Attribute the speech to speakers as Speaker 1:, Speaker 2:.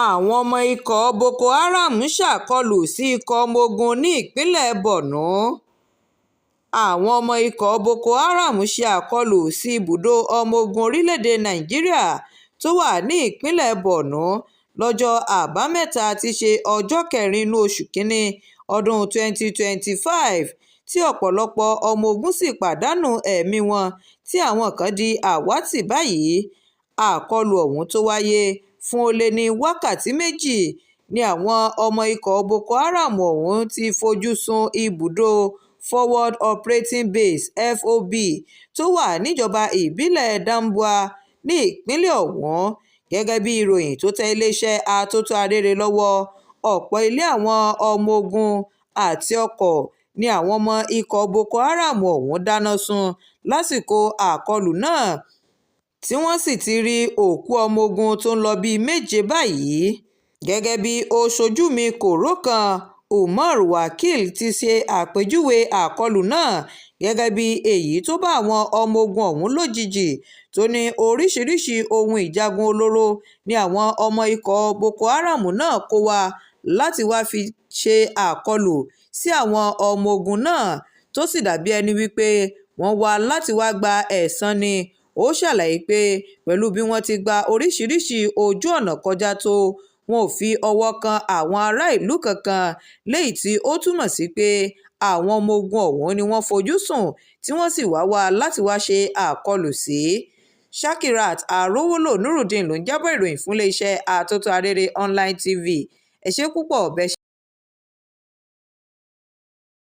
Speaker 1: àwọn ọmọ ikọ̀ boko haram ṣàkọlù sí ikọ̀ ọmọ ogun ní ìpínlẹ̀ borno. àwọn ọmọ ikọ̀ boko haram ṣe àkọlù sí ibùdó ọmọ ogun orílẹ̀-èdè nàìjíríà tó wà ní ìpínlẹ̀ borno lọ́jọ́ àbámẹ́ta tí í ṣe ọjọ́ 4 inú oṣù kínní ọdún 2025 tí ọ̀pọ̀lọpọ̀ ọmọ ogun sì pàdánù ẹ̀mí wọn tí àwọn kan di àwátì báyìí. àkọlù ọ̀hún tó wáyé fún ó lé ní wákàtí méjì ni àwọn ọmọ ikọ̀ boko haram ọ̀hún ti fojú sun ibùdó forward operating base (FOB) tó wà níjọba ìbílẹ̀ damboa ní ìpínlẹ̀ ọ̀hún. gẹ́gẹ́ bí ìròyìn tó tẹ iléeṣẹ́ atótó-arére lọ́wọ́, ọ̀pọ̀ ilé àwọn ọmọ ogun àti ọkọ̀ ni àwọn ọmọ ikọ̀ boko haram ọ̀hún dáná sun lásìkò àkọlù náà, tí wọ́n sì ti rí òkú ọmọ ogun tó ń lọ bíi 7 báyìí. gẹ́gẹ́ bí oṣojúmi kòró kan, umar wakil ti ṣe àpèjúwe àkọlù náà gẹ́gẹ́ bí èyí tó bá àwọn ọmọ ogun ọ̀hún lójijì, tó ní oríṣiríṣiì ohun ìjagun olóró ni àwọn ọmọ ikọ̀ boko haram náà kó wá láti wáá fi ṣe àkọlù sí àwọn ọmọ ogun náà, tó sì dàbí ẹni wípé wọ́n wá láti wáá gba ẹ̀san ni. ó ṣàlàyé pé pẹ̀lú bí wọ́n ti gba oríṣiríṣiì ojú ọ̀nà kọjá tó, wọn ò fi ọwọ́ kan àwọn ará ìlú kankan, léyìí tí ó túmọ̀ sí pé àwọn ọmọ ogun ọ̀hún ni wọ́n fojú sùn tí wọ́n sì wá láti wáá ṣe àkọlù sí. Shakirat Arowolo Nurudeen ló ń jábọ̀ ìròyìn fún iléeṣẹ́ atótó-arére online TV. ẹ ṣé púpọ̀ bẹ́ẹ̀ ṣe